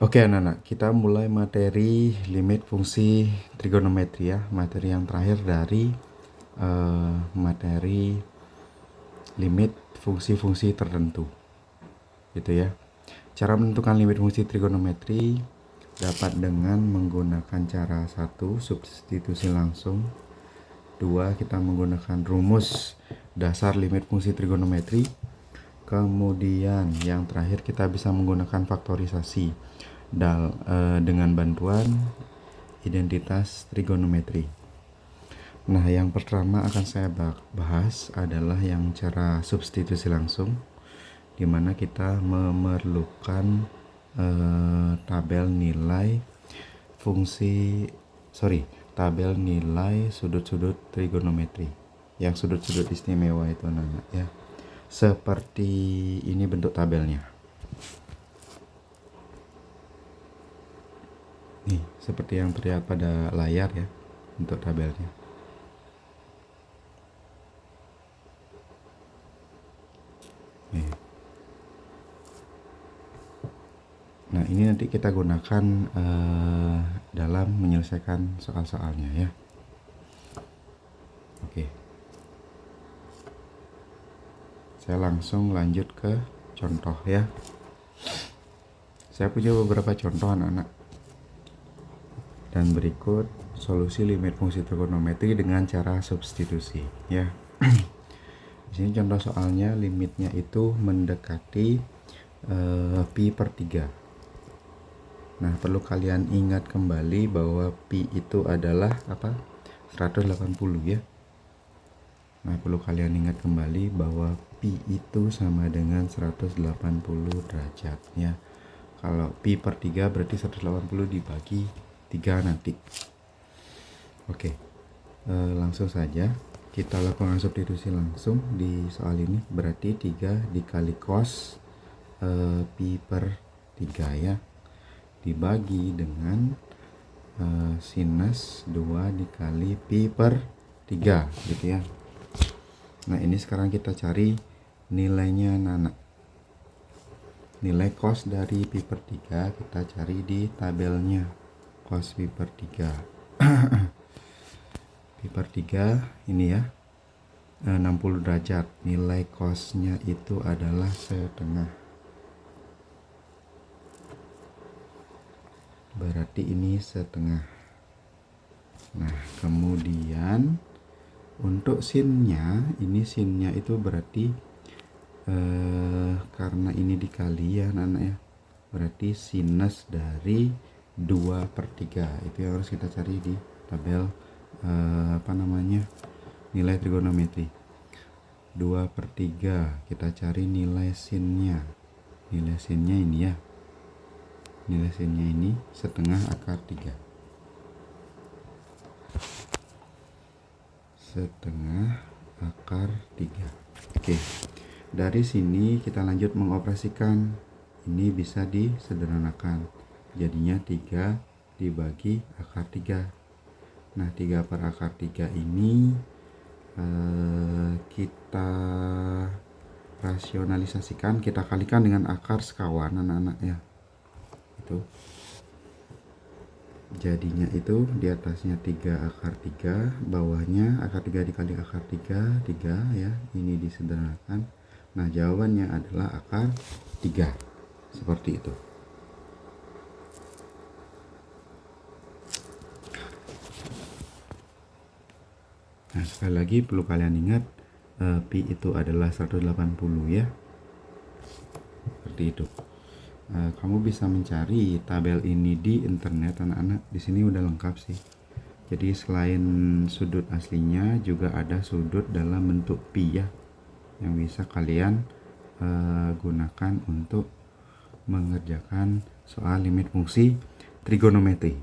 Oke anak-anak, kita mulai materi limit fungsi trigonometri ya. Materi yang terakhir dari materi limit fungsi-fungsi tertentu. Gitu ya. Cara menentukan limit fungsi trigonometri dapat dengan menggunakan cara 1, substitusi langsung. 2, kita menggunakan rumus dasar limit fungsi trigonometri. Kemudian yang terakhir kita bisa menggunakan faktorisasi dengan bantuan identitas trigonometri. Nah, yang pertama akan saya bahas adalah yang cara substitusi langsung, di mana kita memerlukan tabel nilai tabel nilai sudut-sudut trigonometri, yang sudut-sudut istimewa itu anak-anak ya. Seperti ini bentuk tabelnya. Nih, seperti yang terlihat pada layar ya, untuk tabelnya. Nih. Nah, ini nanti kita gunakan dalam menyelesaikan soal-soalnya ya. Oke. Saya langsung lanjut ke contoh ya. Saya punya beberapa contoh anak-anak. Dan berikut solusi limit fungsi trigonometri dengan cara substitusi ya. Di sini contoh soalnya limitnya itu mendekati pi per 3. Nah, perlu kalian ingat kembali bahwa pi itu adalah apa? 180 ya. Nah, perlu kalian ingat kembali bahwa pi itu sama dengan 180 derajat ya. Kalau pi per 3 berarti 180 dibagi 3 nanti. Oke, langsung saja kita lakukan substitusi langsung di soal ini. Berarti 3 dikali cos pi per 3 ya, dibagi dengan sinus 2 dikali pi per 3 gitu ya. Nah, ini sekarang kita cari nilainya anak. Nilai cos dari pi per 3 kita cari di tabelnya. Cos pi per 3 pi per 3 ini ya, 60 derajat. Nilai cosnya itu adalah setengah. Berarti ini setengah. Nah, kemudian untuk sinnya, ini sinnya itu berarti karena ini dikali ya anak-anak ya, berarti sinus dari 2 per 3 itu yang harus kita cari di tabel nilai trigonometri. 2 per 3 kita cari nilai sinnya. Nilai sinnya ini ya, nilai sinnya ini setengah akar 3. Setengah akar 3. Oke, dari sini kita lanjut mengoperasikan. Ini bisa disederhanakan, jadinya 3 dibagi akar 3. Nah, 3 per akar 3 ini kita rasionalisasikan, kita kalikan dengan akar sekawan anak-anak ya. Itu jadinya itu di atasnya 3 akar 3, bawahnya akar 3 dikali akar 3 ya, ini disederhanakan. Nah, jawabannya adalah akar 3 seperti itu. Nah, sekali lagi perlu kalian ingat pi itu adalah 180 ya, seperti itu. Kamu bisa mencari tabel ini di internet anak-anak. Di sini udah lengkap sih. Jadi selain sudut aslinya juga ada sudut dalam bentuk pi ya, yang bisa kalian gunakan untuk mengerjakan soal limit fungsi trigonometri.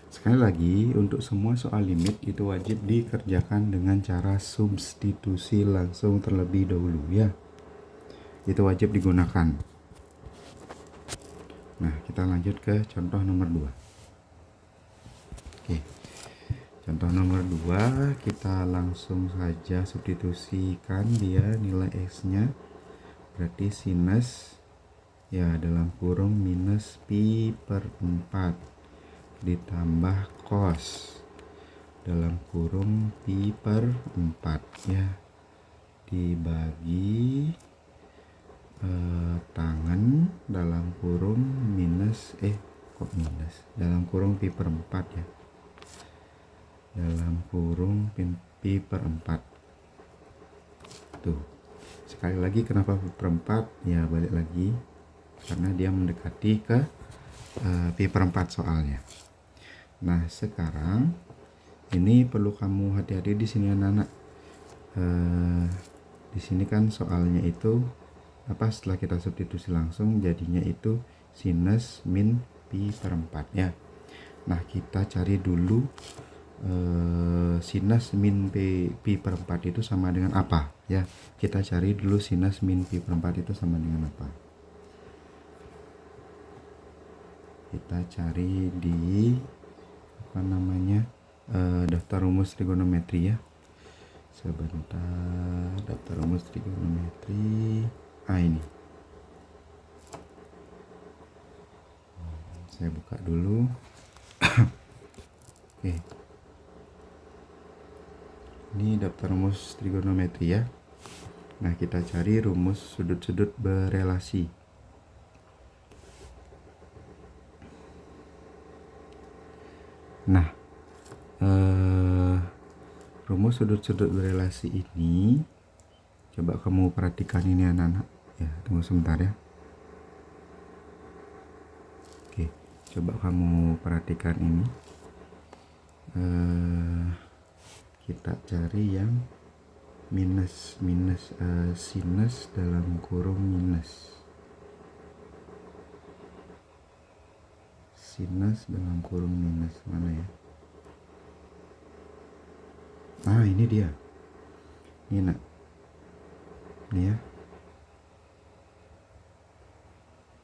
Sekali lagi, untuk semua soal limit itu wajib dikerjakan dengan cara substitusi langsung terlebih dahulu ya. Itu wajib digunakan. Nah, kita lanjut ke contoh nomor 2. Oke. Contoh nomor 2, kita langsung saja substitusikan dia nilai X-nya berarti sinus ya dalam kurung minus pi per 4 ditambah cos dalam kurung pi per 4 ya, dibagi tangan dalam kurung minus dalam kurung pi per 4 ya, dalam kurung pi per 4 tuh. Sekali lagi kenapa pi per 4 ya, balik lagi karena dia mendekati ke pi per 4 soalnya. Nah sekarang ini perlu kamu hati-hati di sini anak-anak. Di sini kan soalnya itu apa, setelah kita substitusi langsung jadinya itu sinus min pi per 4 ya. Nah kita cari dulu sinus min pi per 4 itu sama dengan apa ya. Kita cari dulu sinus min pi per 4 itu sama dengan apa. Kita cari di apa namanya daftar rumus trigonometri ya. Sebentar, daftar rumus trigonometri. Ini saya buka dulu. Oke, ini daftar rumus trigonometri ya. Nah kita cari rumus sudut-sudut berelasi. Nah rumus sudut-sudut berelasi ini coba kamu perhatikan ini anak-anak ya, tunggu sebentar ya. Oke, coba kamu perhatikan ini. Kita cari yang minus sinus dalam kurung minus sinus dalam kurung minus mana ya. Nah ini dia, ini nak, ini ya.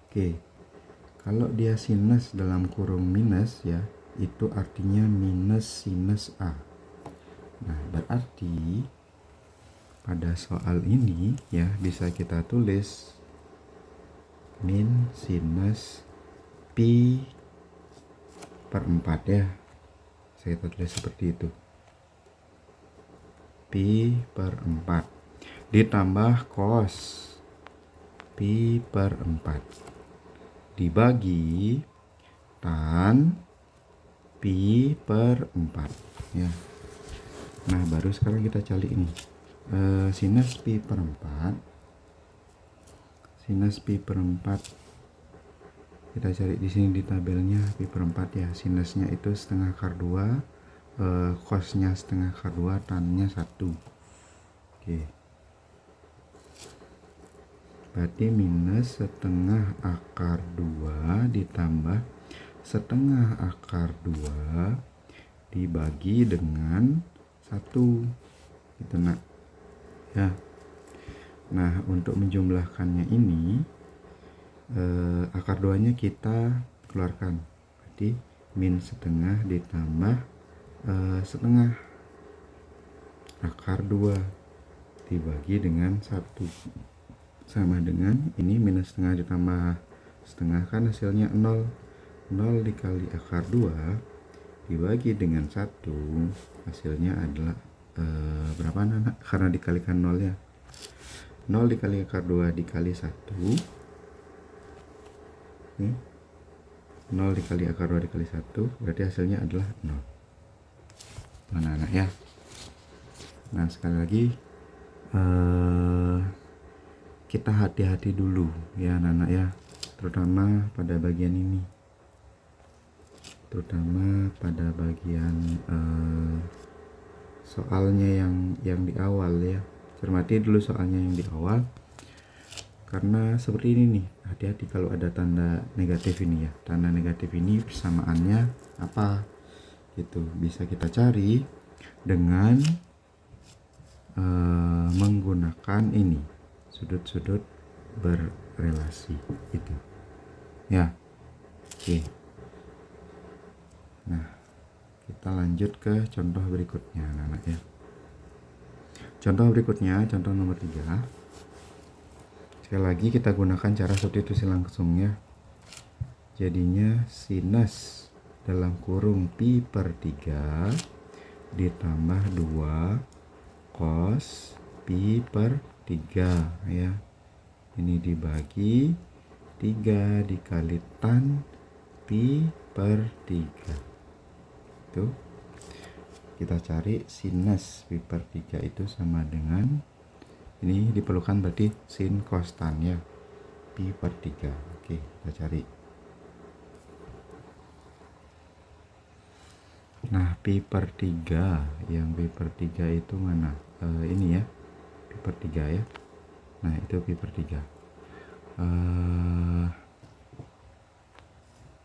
Oke, kalau dia sinus dalam kurung minus ya, itu artinya minus sinus A. Nah berarti pada soal ini ya bisa kita tulis min sinus pi per 4 ya. Saya tulis seperti itu, pi per 4 ditambah cos pi per 4 dibagi tan pi per 4 ya. Nah baru sekarang kita cari ini sinus pi per 4, sinus pi per 4 kita cari di sini di tabelnya pi per 4 ya. Sinusnya itu setengah akar 2, cosnya setengah akar 2, tannya 1. Oke, berarti minus setengah akar 2 ditambah setengah akar 2 dibagi dengan 1 gitu nak ya. Nah untuk menjumlahkannya ini akar 2 nya kita keluarkan, berarti min setengah ditambah setengah akar 2 dibagi dengan 1 sama dengan ini minus setengah ditambah setengah kan hasilnya 0 dikali akar 2 dibagi dengan 1 hasilnya adalah berapa anak? Karena dikalikan 0 ya, 0 dikali akar 2 dikali 1 nih, 0 dikali akar 2 dikali 1 berarti hasilnya adalah 0 anak-anak ya. Nah sekali lagi kita hati-hati dulu ya anak-anak ya, terutama pada bagian ini, terutama pada bagian soalnya yang di awal ya. Cermati dulu soalnya yang di awal, karena seperti ini nih, hati-hati kalau ada tanda negatif ini ya. Tanda negatif ini persamaannya apa gitu, bisa kita cari dengan menggunakan ini sudut-sudut berrelasi itu ya. Oke, nah kita lanjut ke contoh berikutnya anak-anak ya. Contoh berikutnya, contoh nomor 3. Sekali lagi kita gunakan cara substitusi langsung ya. Jadinya sinus dalam kurung pi per 3 ditambah 2 cos pi per 3 ya. Ini dibagi 3 dikali tan pi per 3. Tuh. Kita cari sinus pi per 3 itu sama dengan, ini diperlukan berarti sin cos tan ya, pi per 3. Oke, kita cari. Nah, pi per 3, yang pi per 3 itu mana? Ini ya, pi per 3 ya. Nah, itu pi per 3.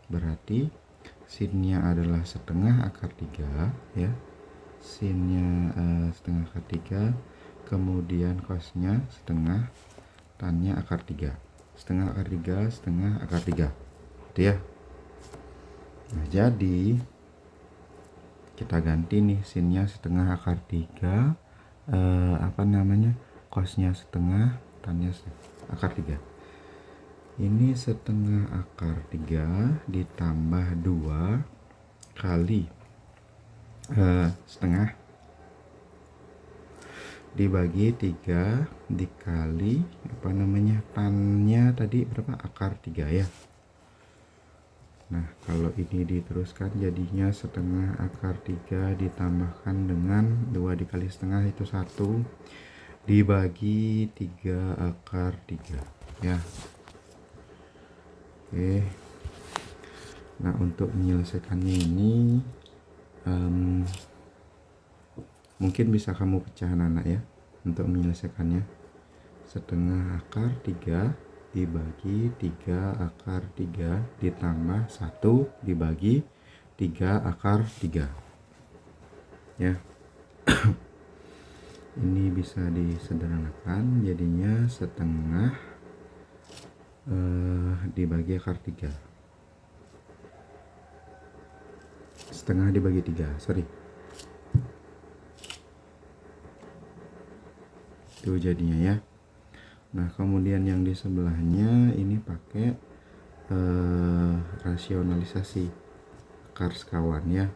Berarti sinnya adalah setengah akar 3 ya. Sinnya setengah akar 3, kemudian cosnya setengah, tannya akar 3. Setengah akar 3, setengah akar 3. Gitu ya. Nah, jadi kita ganti nih, sinnya setengah akar 3, cosnya setengah, tannya akar 3. Ini setengah akar 3 ditambah 2 kali setengah dibagi 3 dikali tannya tadi berapa, akar 3 ya. Nah, kalau ini diteruskan jadinya setengah akar 3 ditambahkan dengan 2 dikali setengah itu 1 dibagi 3 akar 3 ya. Oke. Nah, untuk menyelesaikannya ini mungkin bisa kamu pecah anak ya untuk menyelesaikannya. Setengah akar 3 dibagi 3 akar 3 ditambah 1 dibagi 3 akar 3 ya. Ini bisa disederhanakan jadinya setengah dibagi akar 3, setengah dibagi 3, itu jadinya ya. Nah, kemudian yang di sebelahnya ini pakai rasionalisasi akar sekawan ya.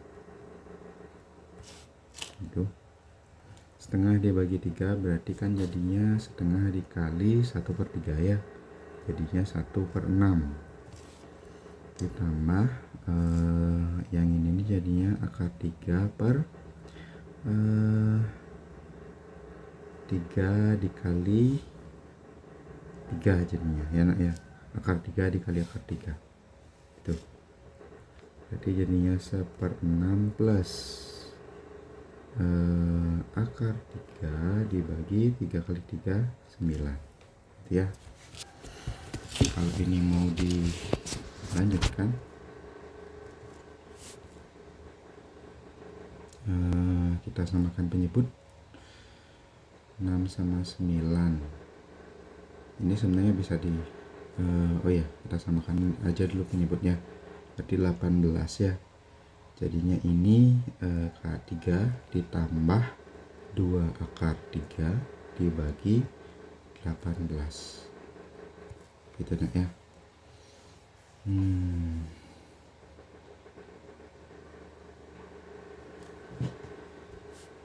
Itu setengah dibagi 3 berarti kan jadinya setengah dikali 1/3 ya, jadinya 1/6 ditambah yang ini jadinya akar 3 per 3 dikali 3 jadinya ya nak ya, akar 3 dikali akar 3 itu berarti jadinya 1/6 plus akar 3 dibagi 3 kali 3 9 gitu ya. Kalau ini mau dilanjutkan kita samakan penyebut 6 sama 9. Ini sebenarnya bisa kita samakan aja dulu penyebutnya, berarti 18 ya. Jadinya ini K3 ditambah 2 akar 3 dibagi 18 gitu nak ya.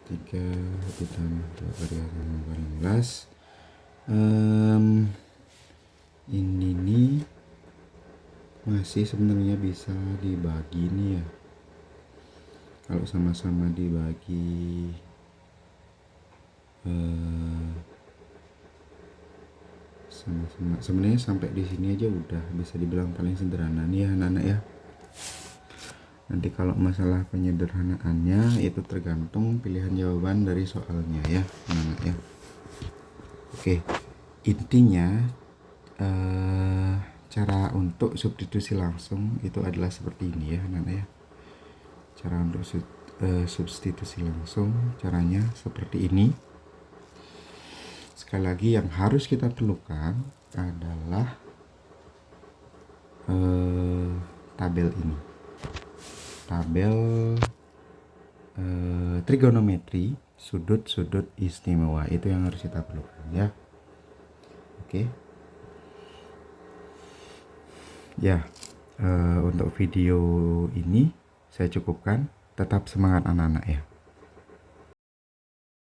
3 ditambah 2 kali 18. Ini nih masih sebenarnya bisa dibagi nih ya. Kalau sama-sama dibagi sama-sama, sebenarnya sampai di sini aja udah bisa dibilang paling sederhana nih ya anak-anak ya. Nanti kalau masalah penyederhanaannya itu tergantung pilihan jawaban dari soalnya ya anak-anak ya. Oke, intinya cara untuk substitusi langsung itu adalah seperti ini ya anak-anak ya. Cara untuk substitusi langsung caranya seperti ini. Sekali lagi yang harus kita perlukan adalah tabel ini, tabel trigonometri sudut-sudut istimewa, itu yang harus kita perlukan ya. Oke, Ya, untuk video ini saya cukupkan. Tetap semangat anak-anak ya.